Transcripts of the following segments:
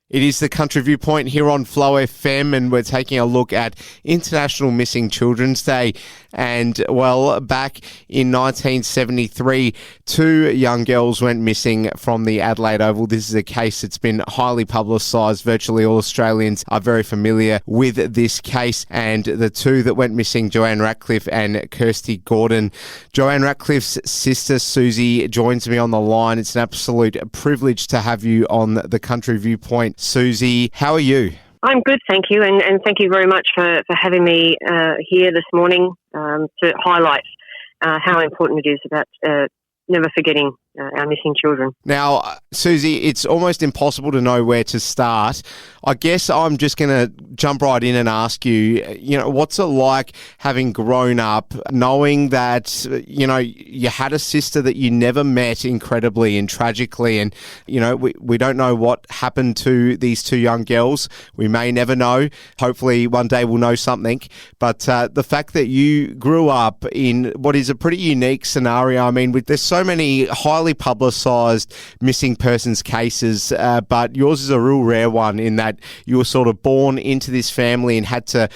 It is the Country Viewpoint here on Flow FM, and we're taking a look at International Missing Children's Day. And, well, back in 1973, two young girls went missing from the Adelaide Oval. This is a case that's been highly publicised. Virtually all Australians are very familiar with this case. And the two that went missing, Joanne Ratcliffe and Kirstie Gordan. Joanne Ratcliffe's sister, Suzie, joins me on the line. It's an absolute privilege to have you on the Country Viewpoint. Suzie, how are you? I'm good, thank you, and thank you very much for having me here this morning to highlight how important it is about never forgetting our missing children. Now, Suzie, it's almost impossible to know where to start. I guess I'm just going to jump right in and ask you, what's it like having grown up, knowing that, you had a sister that you never met, incredibly and tragically, and, we don't know what happened to these two young girls. We may never know. Hopefully one day we'll know something. But the fact that you grew up in what is a pretty unique scenario, I mean, there's so many highly publicised missing persons cases, but yours is a real rare one in that you were sort of born into this family and had to,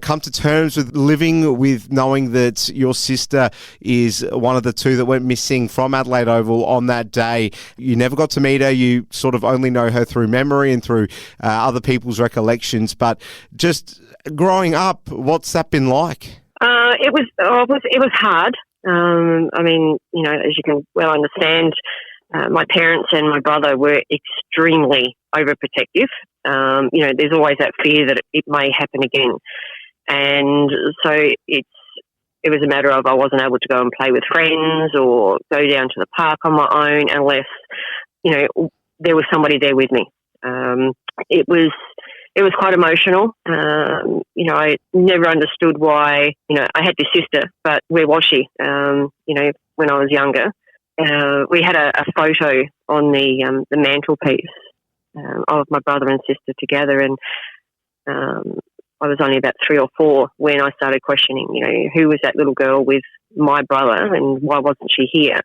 come to terms with living with knowing that your sister is one of the two that went missing from Adelaide Oval on that day. You never got to meet her. You sort of only know her through memory and through other people's recollections. But just growing up, what's that been like? It was hard. As you can well understand, my parents and my brother were extremely overprotective. There's always that fear that it may happen again. And so it was a matter of I wasn't able to go and play with friends or go down to the park on my own unless, there was somebody there with me. It was quite emotional. I never understood why, I had this sister, but where was she, when I was younger? We had a photo on the mantelpiece of my brother and sister together, and I was only about 3 or 4 when I started questioning, who was that little girl with my brother and why wasn't she here?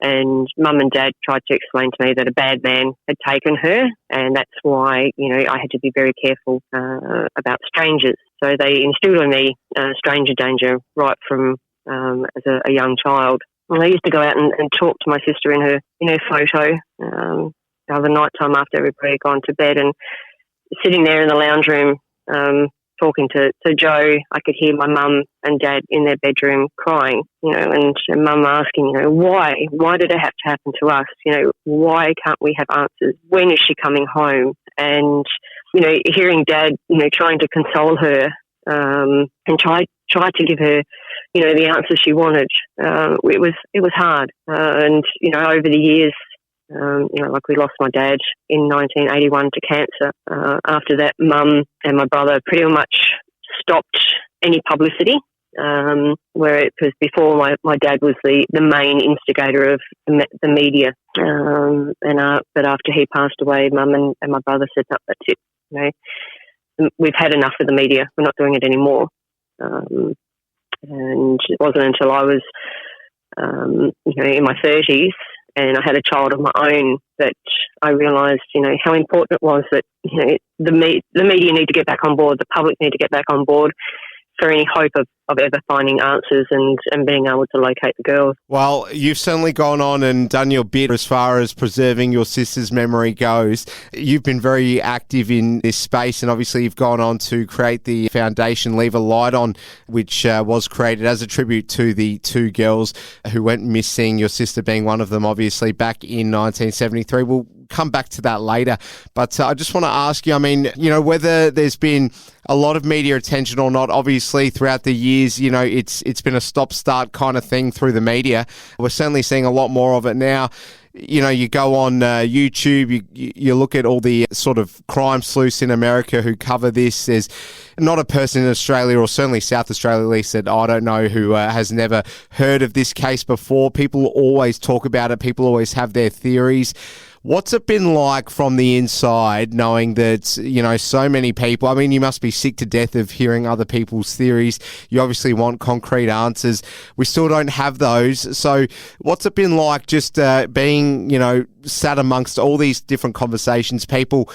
And Mum and Dad tried to explain to me that a bad man had taken her, and that's why, I had to be very careful about strangers. So they instilled in me stranger danger right from as a young child. And I used to go out and talk to my sister in her photo the night time after everybody had gone to bed, and sitting there in the lounge room talking to Joe, I could hear my mum and dad in their bedroom crying, and mum asking, why did it have to happen to us? Why can't we have answers? When is she coming home? And, hearing dad, trying to console her and try to give her, the answers she wanted. It was hard. And, over the years, we lost my dad in 1981 to cancer. After that, Mum and my brother pretty much stopped any publicity, because before my dad was the main instigator of the media. But after he passed away, Mum and my brother said, no, that's it. We've had enough of the media. We're not doing it anymore. And it wasn't until I was, in my 30s, and I had a child of my own that I realised, how important it was that, the media need to get back on board, the public need to get back on board for any hope of ever finding answers and being able to locate the girls. Well, you've certainly gone on and done your bit as far as preserving your sister's memory goes. You've been very active in this space, and obviously you've gone on to create the foundation Leave a Light On, which was created as a tribute to the two girls who went missing, your sister being one of them, obviously, back in 1973. We'll come back to that later. But I just want to ask you, whether there's been a lot of media attention or not. Obviously, throughout the years, it's been a stop-start kind of thing through the media. We're certainly seeing a lot more of it now. You go on YouTube, you look at all the sort of crime sleuths in America who cover this. There's not a person in Australia, or certainly South Australia at least, that I don't know who has never heard of this case before. People always talk about it. People always have their theories. What's it been like from the inside, knowing that, so many people, I mean, you must be sick to death of hearing other people's theories. You obviously want concrete answers. We still don't have those. So what's it been like just being, sat amongst all these different conversations, people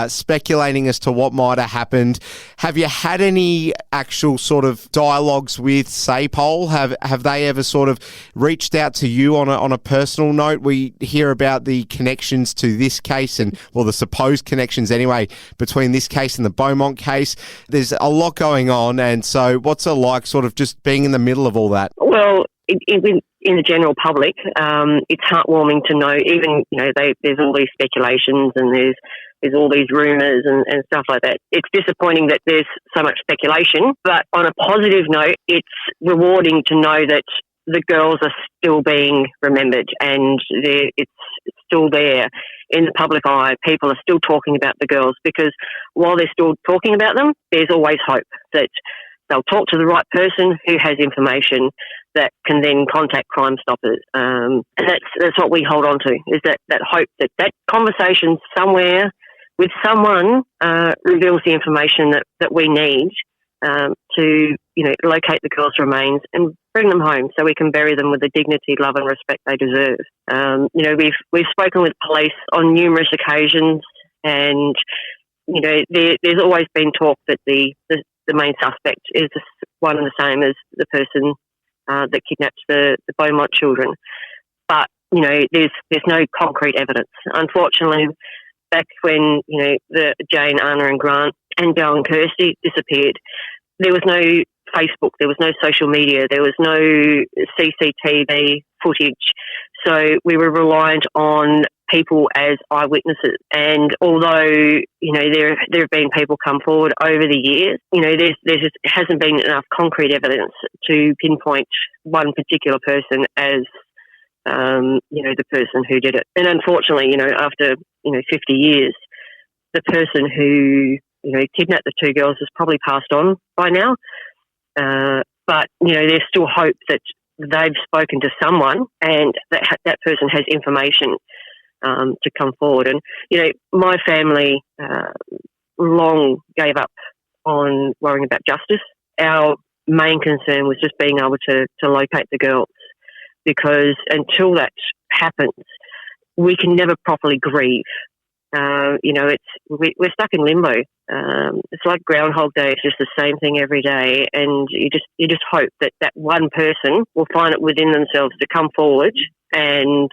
speculating as to what might have happened? Have you had any actual sort of dialogues with SAPOL? Have they ever sort of reached out to you on a personal note? We hear about the connections to this case the supposed connections anyway, between this case and the Beaumont case. There's a lot going on, and so what's it like sort of just being in the middle of all that? Well, in the general public, it's heartwarming to know, even, there's all these speculations and there's all these rumours and stuff like that. It's disappointing that there's so much speculation, but on a positive note, it's rewarding to know that the girls are still being remembered and it's still there in the public eye. People are still talking about the girls, because while they're still talking about them, there's always hope that they'll talk to the right person who has information that can then contact Crime Stoppers. And that's what we hold on to, is that hope that conversation somewhere with someone reveals the information that we need to, locate the girls' remains and bring them home so we can bury them with the dignity, love and respect they deserve. We've spoken with police on numerous occasions, and, there's always been talk that the main suspect is one and the same as the person that kidnapped the Beaumont children. But, there's no concrete evidence. Unfortunately, back when, the Jane, Anna and Grant and Joe and Kirstie disappeared, there was no Facebook, there was no social media, there was no CCTV footage. So we were reliant on people as eyewitnesses. And although, there have been people come forward over the years, there just hasn't been enough concrete evidence to pinpoint one particular person as, the person who did it. And unfortunately, after, 50 years, the person who, kidnapped the two girls has probably passed on by now. But, there's still hope that they've spoken to someone and that person has information to come forward. And, my family long gave up on worrying about justice. Our main concern was just being able to locate the girls, because until that happens, we can never properly grieve. We're stuck in limbo. It's like Groundhog Day. It's just the same thing every day, and you just hope that one person will find it within themselves to come forward and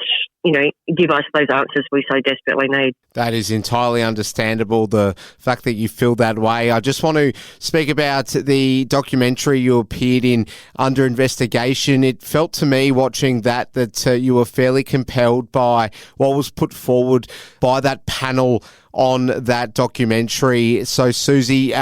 give us those answers we so desperately need. That is entirely understandable, the fact that you feel that way. I just want to speak about the documentary you appeared in, Under Investigation. It felt to me, watching that you were fairly compelled by what was put forward by that panel on that documentary. So, Suzie,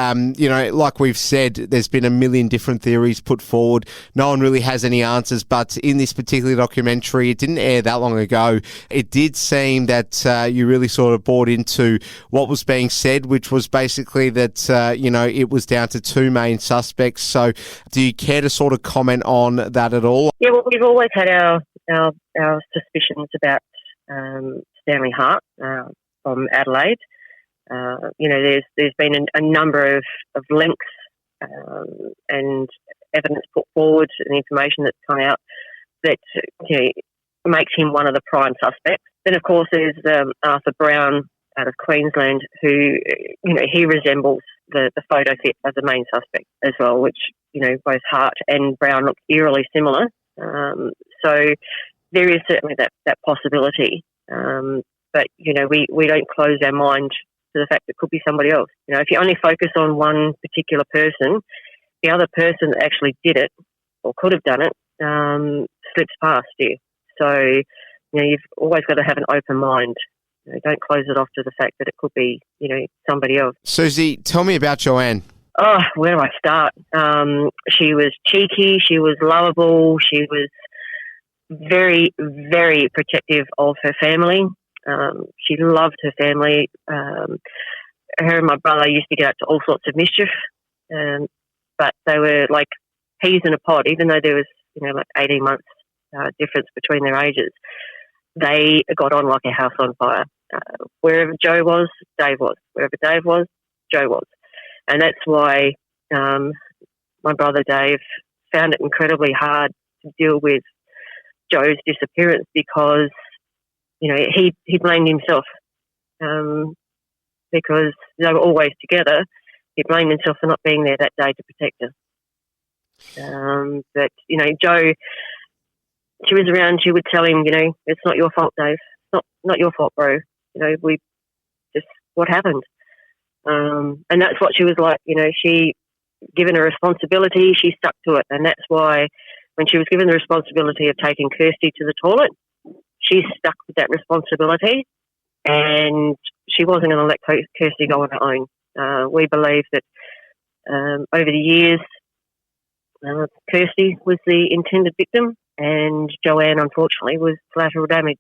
like we've said, there's been a million different theories put forward. No one really has any answers, but in this particular documentary, it didn't air that long ago. It did seem that you really sort of bought into what was being said, which was basically that, it was down to two main suspects. So do you care to sort of comment on that at all? Yeah, well, we've always had our suspicions about Stanley Hart from Adelaide. There's been a number of links and evidence put forward and information that's come out that makes him one of the prime suspects. Then, of course, there's Arthur Brown out of Queensland, who he resembles the photo fit as the main suspect as well, which both Hart and Brown look eerily similar. So there is certainly that possibility. But, we don't close our mind to the fact that it could be somebody else. If you only focus on one particular person, the other person that actually did it or could have done it slips past you. So, you've always got to have an open mind. Don't close it off to the fact that it could be, somebody else. Suzie, tell me about Joanne. Oh, where do I start? She was cheeky. She was lovable. She was very, very protective of her family. She loved her family. Her and my brother used to get up to all sorts of mischief, but they were like peas in a pod, even though there was, 18 months difference between their ages. they got on like a house on fire. Wherever Joe was, Dave was. Wherever Dave was, Joe was. And that's why my brother Dave found it incredibly hard to deal with Joe's disappearance because, he blamed himself because they were always together. He blamed himself for not being there that day to protect her. But, Joe, she was around, she would tell him, it's not your fault, Dave. It's not your fault, bro. We just, what happened? And that's what she was like, she, given a responsibility, she stuck to it. And that's why when she was given the responsibility of taking Kirstie to the toilet, she stuck with that responsibility and she wasn't going to let Kirstie go on her own. We believe that over the years, Kirstie was the intended victim and Joanne, unfortunately, was collateral damage.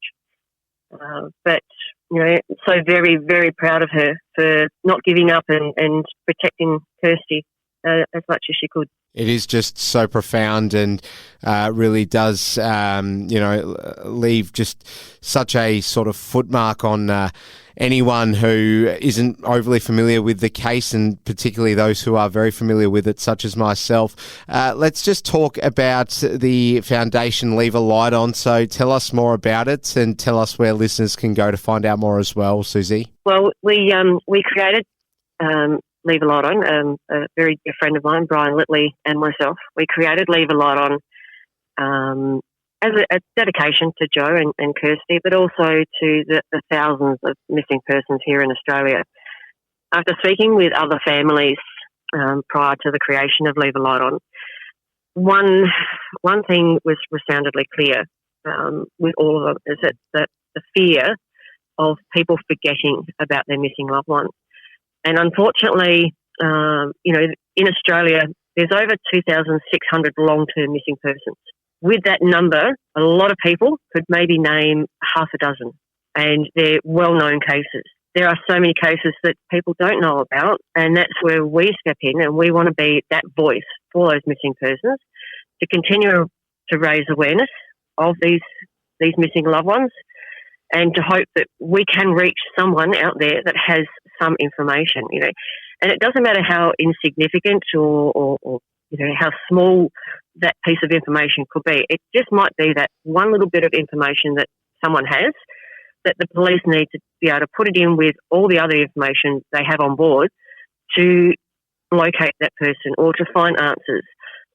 But, so very, very proud of her for not giving up and protecting Kirstie as much as she could. It is just so profound and really does, leave just such a sort of footmark on anyone who isn't overly familiar with the case, and particularly those who are very familiar with it, such as myself. Let's just talk about the foundation Leave a Light On. So tell us more about it and tell us where listeners can go to find out more as well, Suzie. Well, we created Leave a Light On, a very dear friend of mine, Brian Litley, and myself. We created Leave a Light On as a dedication to Joe and Kirstie, but also to the thousands of missing persons here in Australia. After speaking with other families prior to the creation of Leave a Light On, one thing was resoundingly clear with all of them is that the fear of people forgetting about their missing loved ones. And unfortunately, in Australia, there's over 2,600 long-term missing persons. With that number, a lot of people could maybe name half a dozen, and they're well-known cases. There are so many cases that people don't know about, and that's where we step in, and we want to be that voice for those missing persons to continue to raise awareness of these missing loved ones, and to hope that we can reach someone out there that has some information, And it doesn't matter how insignificant or how small that piece of information could be. It just might be that one little bit of information that someone has that the police need to be able to put it in with all the other information they have on board to locate that person or to find answers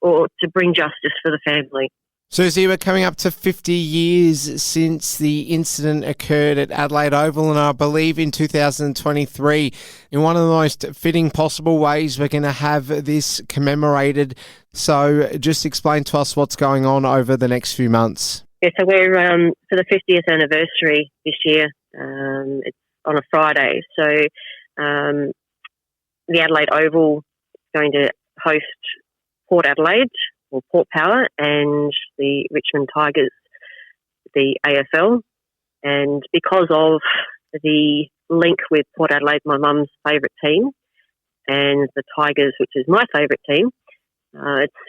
or to bring justice for the family. Suzie, we're coming up to 50 years since the incident occurred at Adelaide Oval, and I believe in 2023, in one of the most fitting possible ways, we're going to have this commemorated. So just explain to us what's going on over the next few months. Yeah, so we're for the 50th anniversary this year. It's on a Friday. So the Adelaide Oval is going to host Port Adelaide, or Port Power, and the Richmond Tigers, the AFL. And because of the link with Port Adelaide, my mum's favourite team, and the Tigers, which is my favourite team,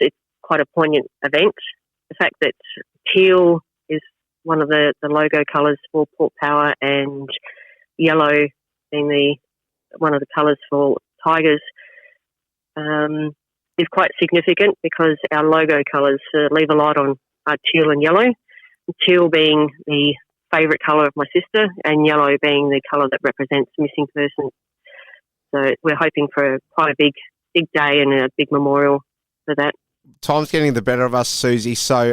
it's quite a poignant event. The fact that teal is one of the logo colours for Port Power and yellow being one of the colours for Tigers, is quite significant because our logo colours Leave a Light On are teal and yellow. Teal being the favourite colour of my sister and yellow being the colour that represents missing persons. So we're hoping for quite a big day and a big memorial for that. Time's getting the better of us, Suzie. So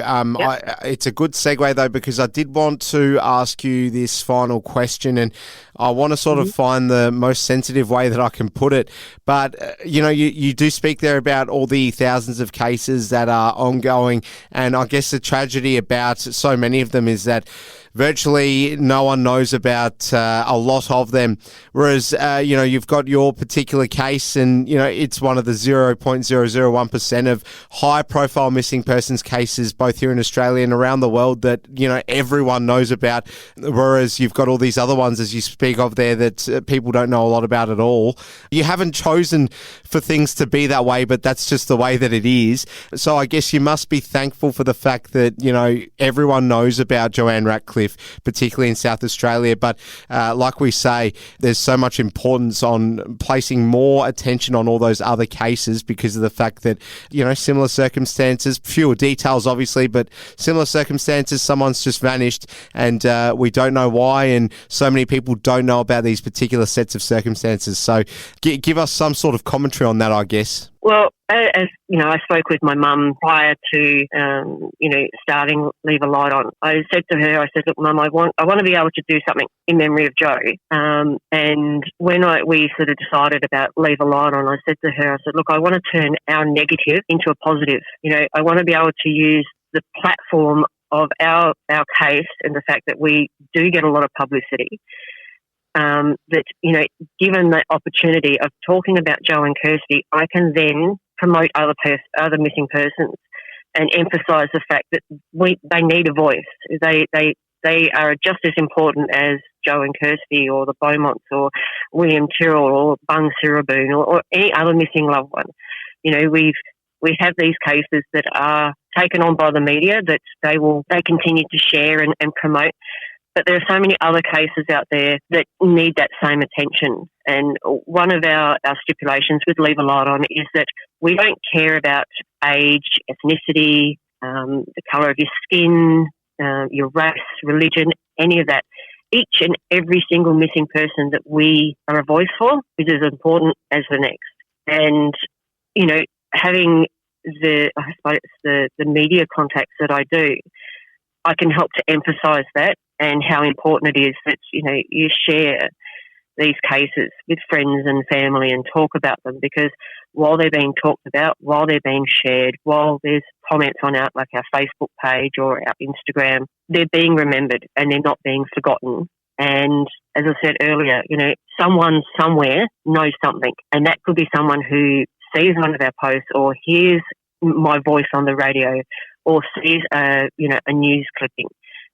it's a good segue, though, because I did want to ask you this final question, and I want to sort of find the most sensitive way that I can put it. But, you do speak there about all the thousands of cases that are ongoing, and I guess the tragedy about so many of them is that virtually no one knows about a lot of them. Whereas, you've got your particular case and, it's one of the 0.001% of high-profile missing persons cases, both here in Australia and around the world, that, everyone knows about. Whereas you've got all these other ones, as you speak of there, that people don't know a lot about at all. You haven't chosen for things to be that way, but that's just the way that it is. So I guess you must be thankful for the fact that, everyone knows about Joanne Ratcliffe Ratcliffe, particularly in South Australia. But like we say, there's so much importance on placing more attention on all those other cases because of the fact that, similar circumstances, fewer details obviously, but similar circumstances, someone's just vanished and we don't know why, and so many people don't know about these particular sets of circumstances. So give us some sort of commentary on that, I guess. Well, as I spoke with my mum prior to, starting Leave a Light On. I said to her, look, Mum, I want to be able to do something in memory of Joe. And when we sort of decided about Leave a Light On, I said to her, look, I want to turn our negative into a positive. I want to be able to use the platform of our case and the fact that we do get a lot of publicity. That, given the opportunity of talking about Joe and Kirstie, I can then promote other missing persons and emphasise the fact that they need a voice. They are just as important as Joe and Kirstie or the Beaumonts or William Tyrrell or Bung Siraboon or any other missing loved one. We have these cases that are taken on by the media that they continue to share and promote. But there are so many other cases out there that need that same attention. And one of our stipulations with Leave a Light On is that we don't care about age, ethnicity, the colour of your skin, your race, religion, any of that. Each and every single missing person that we are a voice for is as important as the next. And, having the media contacts that I do, I can help to emphasise that and how important it is that, you share these cases with friends and family and talk about them, because while they're being talked about, while they're being shared, while there's comments on our Facebook page or our Instagram, they're being remembered and they're not being forgotten. And as I said earlier, someone somewhere knows something, and that could be someone who sees one of our posts or hears my voice on the radio or sees a news clipping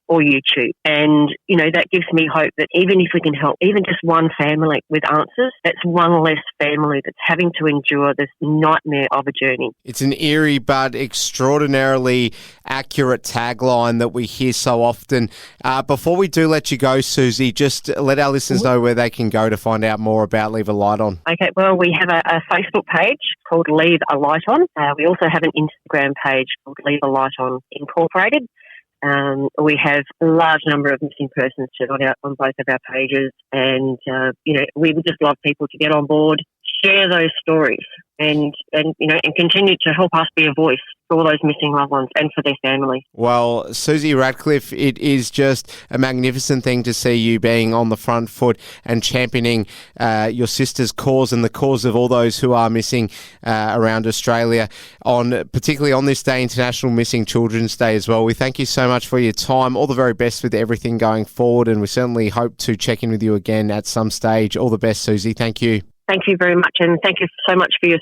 or YouTube. And, that gives me hope that even if we can help even just one family with answers, that's one less family that's having to endure this nightmare of a journey. It's an eerie but extraordinarily accurate tagline that we hear so often. Before we do let you go, Suzie, just let our listeners know where they can go to find out more about Leave a Light On. Okay, well, we have a Facebook page called Leave a Light On. We also have an Instagram page called Leave a Light On Incorporated. We have a large number of missing persons on both of our pages, and we would just love people to get on board, share those stories, and continue to help us be a voice for all those missing loved ones and for their family. Well, Suzie Ratcliffe, it is just a magnificent thing to see you being on the front foot and championing your sister's cause and the cause of all those who are missing around Australia, particularly on this day, International Missing Children's Day as well. We thank you so much for your time. All the very best with everything going forward, and we certainly hope to check in with you again at some stage. All the best, Suzie. Thank you. Thank you very much, and thank you so much for your